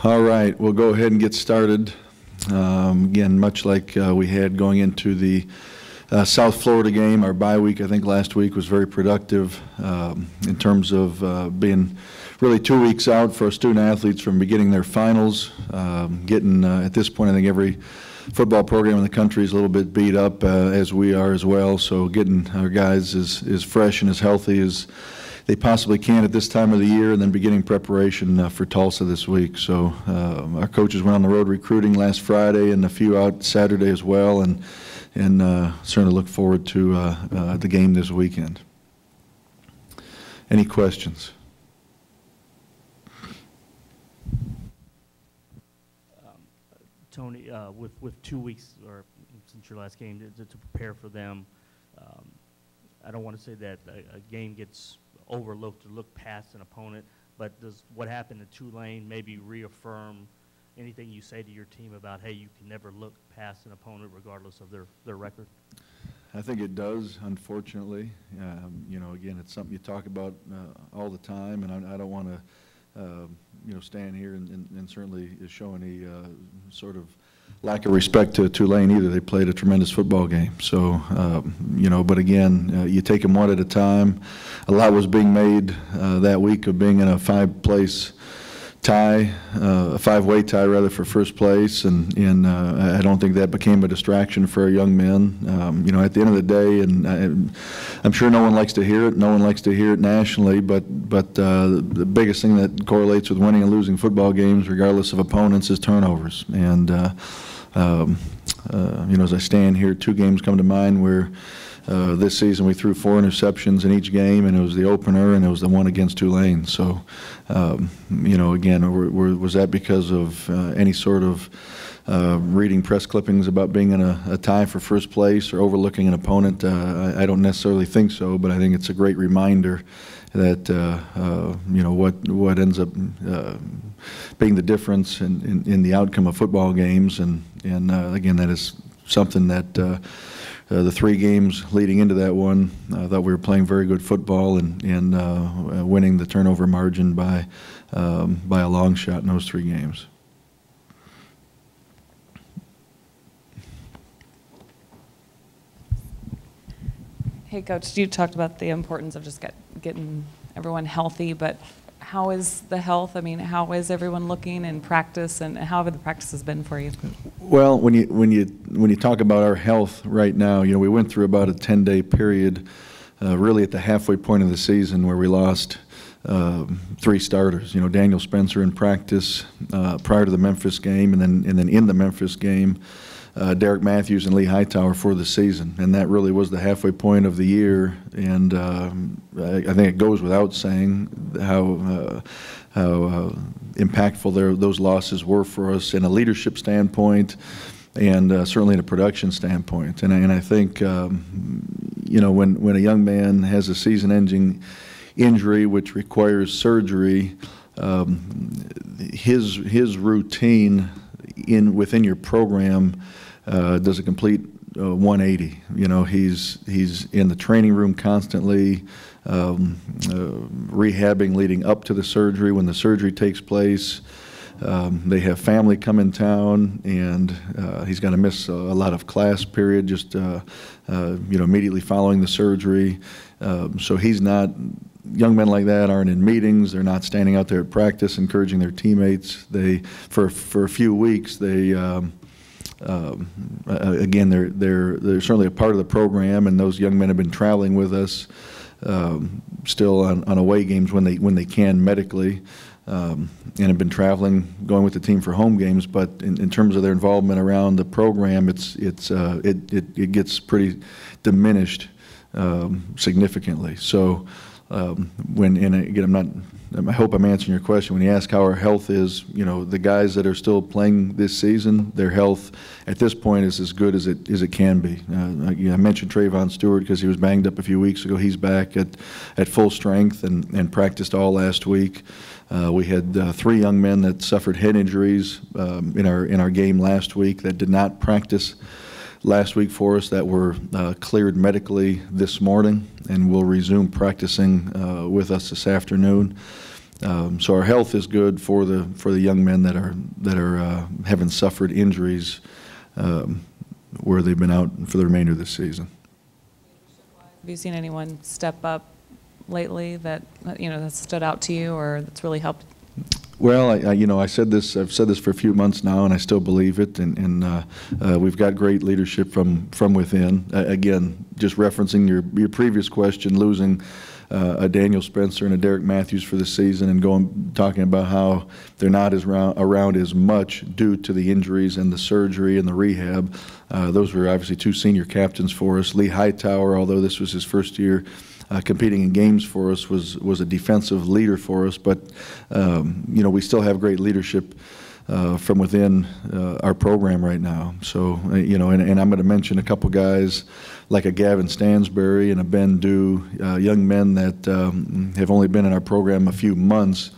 All right, we'll go ahead and get started. Again, much like we had going into the South Florida game, our bye week, I think last week was very productive in terms of being really 2 weeks out for our student athletes from beginning their finals. Getting, at this point, I think every football program in the country is a little bit beat up, as we are as well, so getting our guys as fresh and as healthy as they possibly can at this time of the year, and then beginning preparation for Tulsa this week. So our coaches went on the road recruiting last Friday and a few out Saturday as well, and certainly look forward to the game this weekend. Any questions? Tony, with 2 weeks or since your last game to prepare for them, I don't want to say that a game gets overlooked or look past an opponent, but does what happened at Tulane maybe reaffirm anything you say to your team about, hey, you can never look past an opponent regardless of their record? I think it does, unfortunately. You know, again, it's something you talk about all the time, and I don't want to you know, stand here and certainly show any sort of lack of respect to Tulane either. They played a tremendous football game. So, you know, but again, you take them one at a time. A lot was being made that week of being in a five-place tie, a five-way tie rather, for first place, and I don't think that became a distraction for our young men. You know, at the end of the day, and I'm sure no one likes to hear it. No one likes to hear it nationally, but the biggest thing that correlates with winning and losing football games, regardless of opponents, is turnovers. And you know, as I stand here, 2 games come to mind where this season we threw 4 interceptions in each game, and it was the opener and it was the one against Tulane. So, you know, again, was that because of any sort of reading press clippings about being in a tie for first place or overlooking an opponent? I don't necessarily think so, but I think it's a great reminder that you know, what ends up being the difference in the outcome of football games, and again, that is something that the 3 games leading into that one, I thought we were playing very good football and winning the turnover margin by a long shot in those 3 games. Hey, Coach, you talked about the importance of just getting everyone healthy, but how is the health? I mean, how is everyone looking in practice, and how have the practices been for you? Well, when you talk about our health right now, you know, we went through about a 10-day period, really at the halfway point of the season, where we lost 3 starters. You know, Daniel Spencer in practice prior to the Memphis game, and then in the Memphis game, Derek Matthews and Lee Hightower for the season, and that really was the halfway point of the year. And I think it goes without saying how impactful those losses were for us in a leadership standpoint, and certainly in a production standpoint. And I think you know, when a young man has a season-ending injury which requires surgery, his routine within your program does a complete 180. You know, he's in the training room constantly, rehabbing leading up to the surgery. When the surgery takes place, they have family come in town, and he's going to miss a lot of class period just you know, immediately following the surgery. So he's not. Young men like that aren't in meetings. They're not standing out there at practice encouraging their teammates. They, for a few weeks, they again, they're certainly a part of the program, and those young men have been traveling with us still on away games when they can medically, and have been traveling, going with the team for home games. But in terms of their involvement around the program, it gets pretty diminished significantly. So. And again, I hope I'm answering your question. When you ask how our health is, you know, the guys that are still playing this season, their health at this point is as good as it can be. I mentioned Trayvon Stewart because he was banged up a few weeks ago. He's back at full strength and practiced all last week. We had 3 young men that suffered head injuries in our game last week that did not practice last week for us, that were cleared medically this morning and will resume practicing with us this afternoon. So our health is good for the young men that are having suffered injuries where they've been out for the remainder of this season. Have you seen anyone step up lately that that stood out to you or that's really helped? Well, I've said this for a few months now, and I still believe it. And we've got great leadership from within. Again, just referencing your previous question, losing a Daniel Spencer and a Derek Matthews for the season, and talking about how they're not around as much due to the injuries and the surgery and the rehab. Those were obviously two senior captains for us. Lee Hightower, although this was his first year competing in games for us, was a defensive leader for us. But we still have great leadership from within our program right now. So and I'm going to mention a couple guys like a Gavin Stansberry and a Ben Dew, young men that have only been in our program a few months,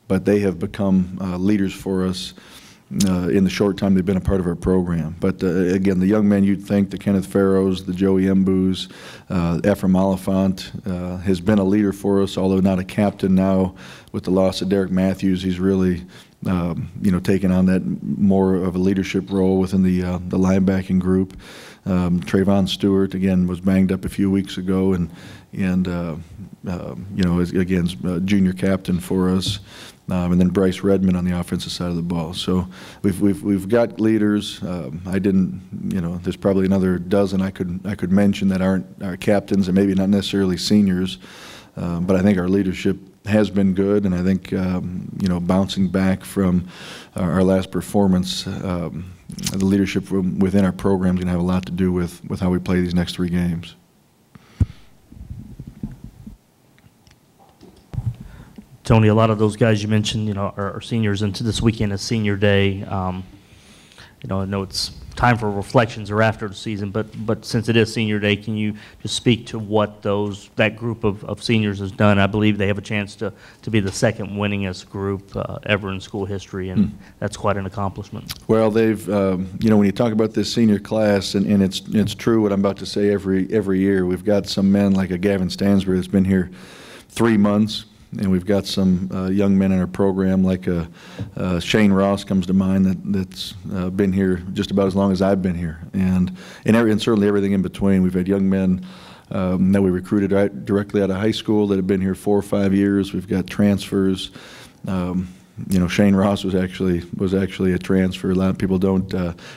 but they have become leaders for us in the short time they've been a part of our program. But again, the young men you'd think, the Kenneth Farrows, the Joey Mbus, Ephraim Oliphant has been a leader for us, although not a captain now. With the loss of Derek Matthews, he's really taken on that more of a leadership role within the linebacking group. Trayvon Stewart, again, was banged up a few weeks ago, and again, junior captain for us. And then Bryce Redmond on the offensive side of the ball. So we've got leaders. I didn't, there's probably another dozen I could mention that aren't our captains and maybe not necessarily seniors. But I think our leadership has been good, and I think bouncing back from our last performance, the leadership within our program is going to have a lot to do with how we play these next 3 games. Tony, a lot of those guys you mentioned, are seniors, and to this weekend is senior day. I know it's time for reflections or after the season, but since it is senior day, can you just speak to what that group of seniors has done? I believe they have a chance to be the second winningest group ever in school history, and that's quite an accomplishment. Well, they've, when you talk about this senior class, and it's true what I'm about to say every year, we've got some men like a Gavin Stansbury that's been here 3 months. And we've got some young men in our program, like Shane Ross comes to mind that's been here just about as long as I've been here, and certainly everything in between. We've had young men that we recruited directly out of high school that have been here 4 or 5 years. We've got transfers. Shane Ross was actually a transfer. A lot of people don't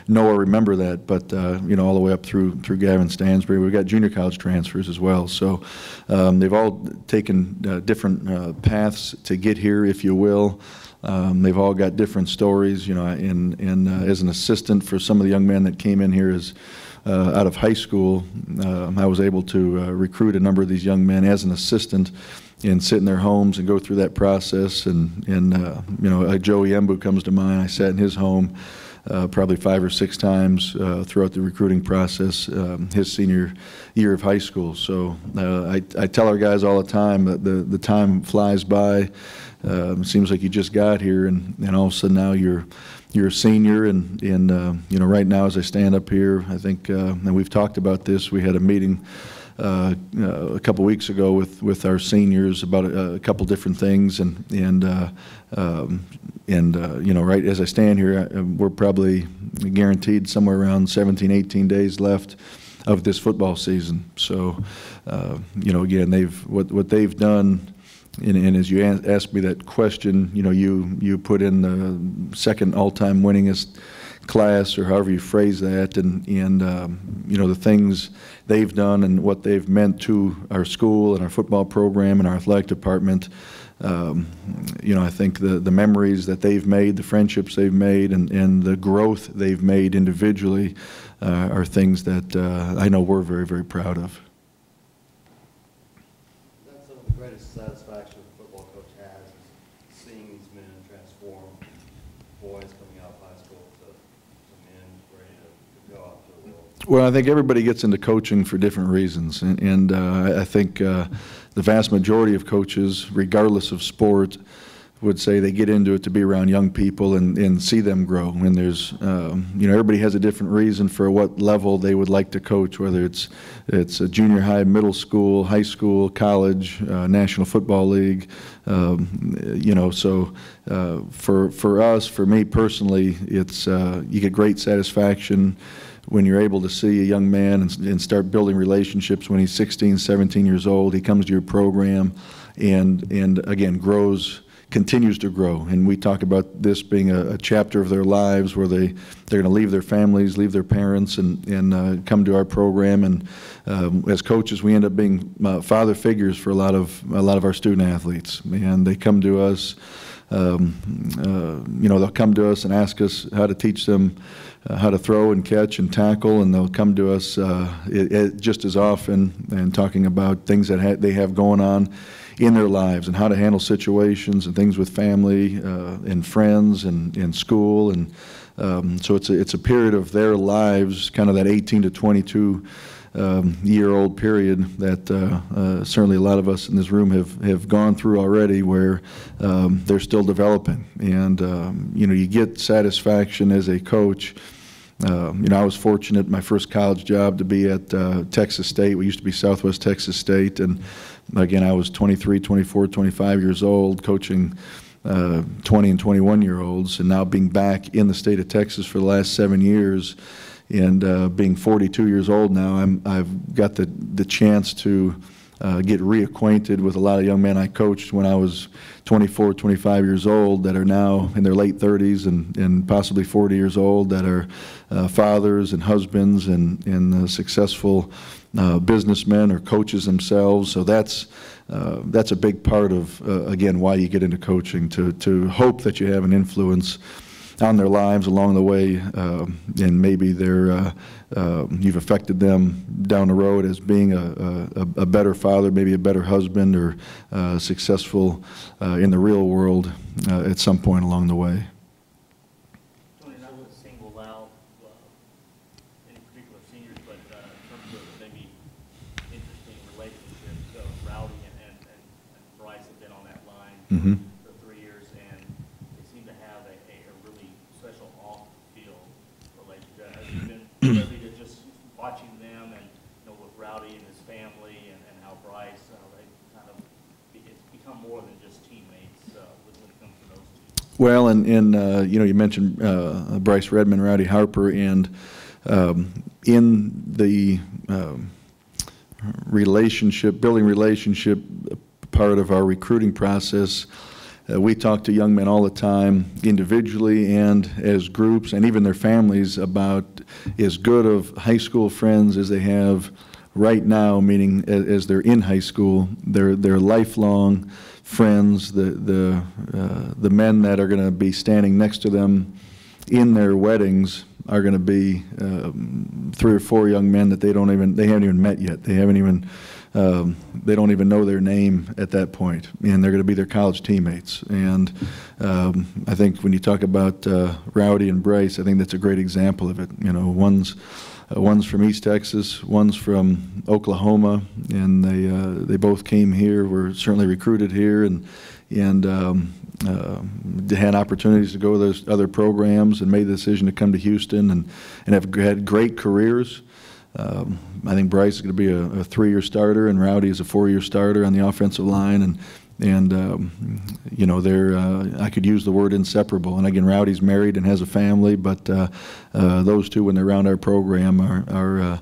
know or remember that, but all the way up through Gavin Stansbury. We've got junior college transfers as well. So they've all taken different paths to get here, if you will. They've all got different stories. And as an assistant for some of the young men that came in here out of high school, I was able to recruit a number of these young men as an assistant and sit in their homes and go through that process. And Joey Mbu comes to mind. I sat in his home probably 5 or 6 times throughout the recruiting process his senior year of high school. So I tell our guys all the time that the time flies by. It seems like you just got here, and all of a sudden now you're a senior, and right now as I stand up here, I think, and we've talked about this, we had a meeting a couple weeks ago with our seniors about a couple different things, and right as I stand here, we're probably guaranteed somewhere around 17, 18 days left of this football season. So, again, what they've done. And as you asked me that question, you put in the second all-time winningest class, or however you phrase that, and the things they've done and what they've meant to our school and our football program and our athletic department. I think the memories that they've made, the friendships they've made, and the growth they've made individually are things that I know we're very, very proud of. Greatest satisfaction a football coach has is seeing these men transform, boys coming out of high school to men ready to go out to the world. Well, I think everybody gets into coaching for different reasons, and I think the vast majority of coaches, regardless of sport, would say they get into it to be around young people and see them grow. And there's, you know, everybody has a different reason for what level they would like to coach, whether it's a junior high, middle school, high school, college, National Football League. You know, so for us, for me personally, it's you get great satisfaction when you're able to see a young man and start building relationships when he's 16, 17 years old. He comes to your program and again continues to grow. And we talk about this being a chapter of their lives where they're going to leave their families, leave their parents, and come to our program. And as coaches, we end up being father figures for a lot of our student athletes. And they come to us. You know, they'll come to us and ask us how to teach them how to throw and catch and tackle, and they'll come to us just as often and talking about things that they have going on in their lives and how to handle situations and things with family and friends and school. And so it's a period of their lives, kind of that 18 to 22 year-old period that certainly a lot of us in this room have gone through already, where they're still developing. And you know, you get satisfaction as a coach. You know, I was fortunate my first college job to be at Texas State. We used to be Southwest Texas State, and again, I was 23, 24, 25 years old, coaching 20 and 21-year-olds, and now being back in the state of Texas for the last 7 years. And being 42 years old now, I've got the chance to get reacquainted with a lot of young men I coached when I was 24, 25 years old that are now in their late 30s and possibly 40 years old, that are fathers and husbands and successful businessmen or coaches themselves. So that's a big part of, again, why you get into coaching, to hope that you have an influence on their lives along the way, and maybe you've affected them down the road as being a better father, maybe a better husband, or successful in the real world at some point along the way. Tony, not to single out any particular seniors, but in terms of maybe interesting relationships, Rowdy and Bryce have been on that line. Mm-hmm. For 3 years, and they seem to have a really special off-field relationship. Have you been privy to just watching them, and you know, with Rowdy and his family, and how Bryce, they kind of it's become more than just teammates when it comes to those two? Well, and you know, you mentioned Bryce Redmond, Rowdy Harper, and in the building relationship part of our recruiting process, we talk to young men all the time, individually and as groups, and even their families, about as good of high school friends as they have right now, meaning as they're in high school. They're lifelong friends. The men that are going to be standing next to them in their weddings are going to be 3 or 4 young men that they haven't even met yet. They don't even know their name at that point, and they're going to be their college teammates. And I think when you talk about Rowdy and Bryce, I think that's a great example of it. You know, one's from East Texas, one's from Oklahoma, and they both came here, were certainly recruited here, and had opportunities to go to those other programs, and made the decision to come to Houston, and have had great careers. I think Bryce is going to be a 3-year starter, and Rowdy is a 4-year starter on the offensive line, and you know, they're I could use the word inseparable. And again, Rowdy's married and has a family, but those two, when they're around our program, are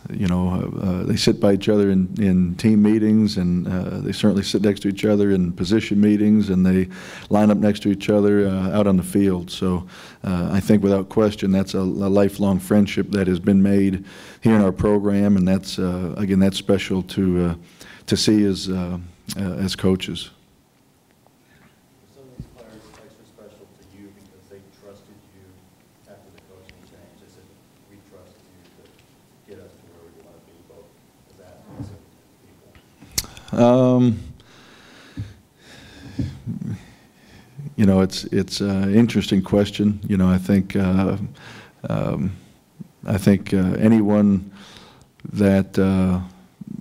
you know, they sit by each other in team meetings, and they certainly sit next to each other in position meetings, and they line up next to each other out on the field. So I think without question that's a lifelong friendship that has been made here in our program, and that's again, that's special to see as coaches. Some of these players extra special to you because they trusted you after the coaching change. They said, we trust you to get us to where we want to be, both as athletes and people. You know, it's an interesting question. You know, I think anyone that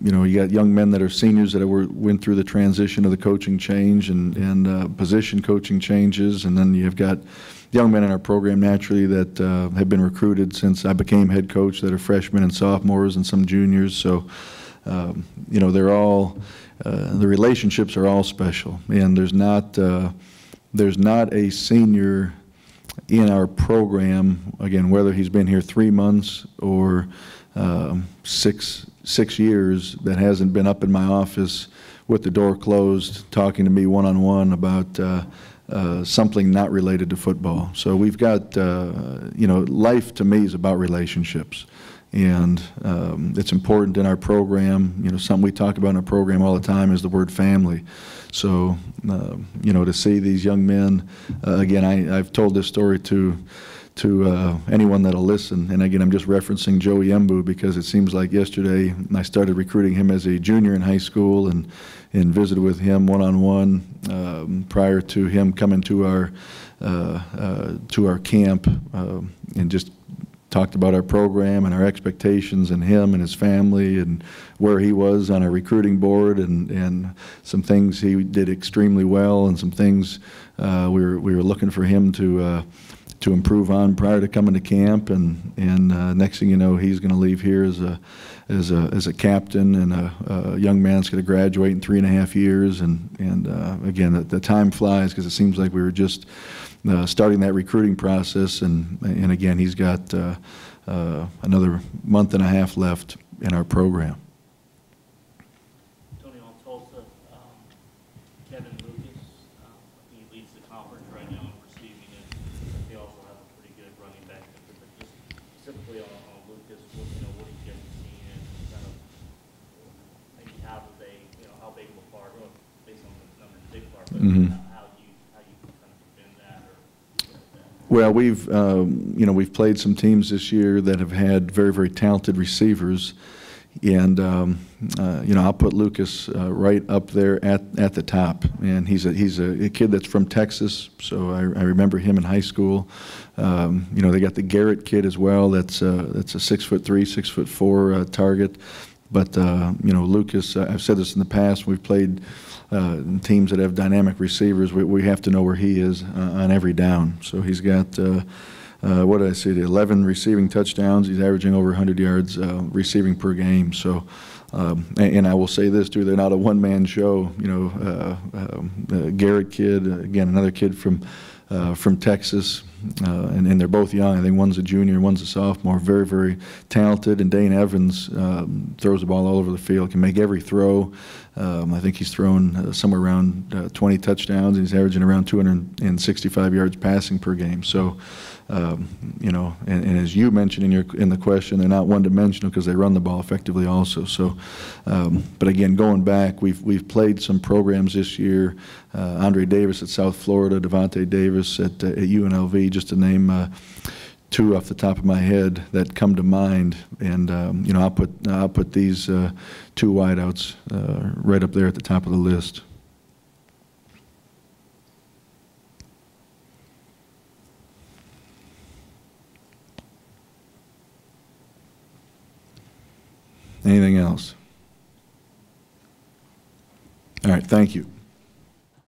you know, you got young men that are seniors that went through the transition of the coaching change and position coaching changes, and then you've got young men in our program naturally that have been recruited since I became head coach that are freshmen and sophomores and some juniors. So, you know, they're all, the relationships are all special, and there's not a senior in our program, again, whether he's been here 3 months or 6 years, that hasn't been up in my office with the door closed talking to me one-on-one about something not related to football. So we've got, you know, life to me is about relationships. And it's important in our program. You know, something we talk about in our program all the time is the word family. So, you know, to see these young men, again, I've told this story to anyone that'll listen. And again, I'm just referencing Joey Embu because it seems like yesterday I started recruiting him as a junior in high school and visited with him one-on-one prior to him coming to our camp and just talked about our program and our expectations and him and his family and where he was on our recruiting board and some things he did extremely well and some things we were looking for him to improve on prior to coming to camp, and next thing you know, he's going to leave here as a captain and a young man that's going to graduate in 3.5 years, and again, the time flies because it seems like we were just starting that recruiting process, and again, he's got another month and a half left in our program. Tony, on Tulsa, Kevin Lucas, he leads the conference right now in receiving, and they also have a pretty good running back. But just specifically on Lucas, what have you guys seen, and kind of maybe how do they, how big of a part, well, based on the numbers, big part, but how you kind of defend that or that? Well, we've played some teams this year that have had very, very talented receivers, and I'll put Lucas right up there at the top. And he's a kid that's from Texas, so I remember him in high school. They got the Garrett kid as well. That's a 6'3", 6'4" target. But Lucas, I've said this in the past. We've played teams that have dynamic receivers. We have to know where he is on every down. So he's got, what did I say, 11 receiving touchdowns. He's averaging over 100 yards receiving per game. So, and I will say this too, they're not a one-man show. The Garrett kid, again, another kid from Texas, and they're both young. I think one's a junior, one's a sophomore. Very, very talented. And Dane Evans throws the ball all over the field, can make every throw. I think he's thrown somewhere around 20 touchdowns, and he's averaging around 265 yards passing per game. So, and as you mentioned in the question, they're not one-dimensional because they run the ball effectively also. So, but again, going back, we've played some programs this year. Andre Davis at South Florida, Devontae Davis at UNLV, just to name two off the top of my head that come to mind. And I'll put these two wideouts right up there at the top of the list. Anything else? All right, thank you.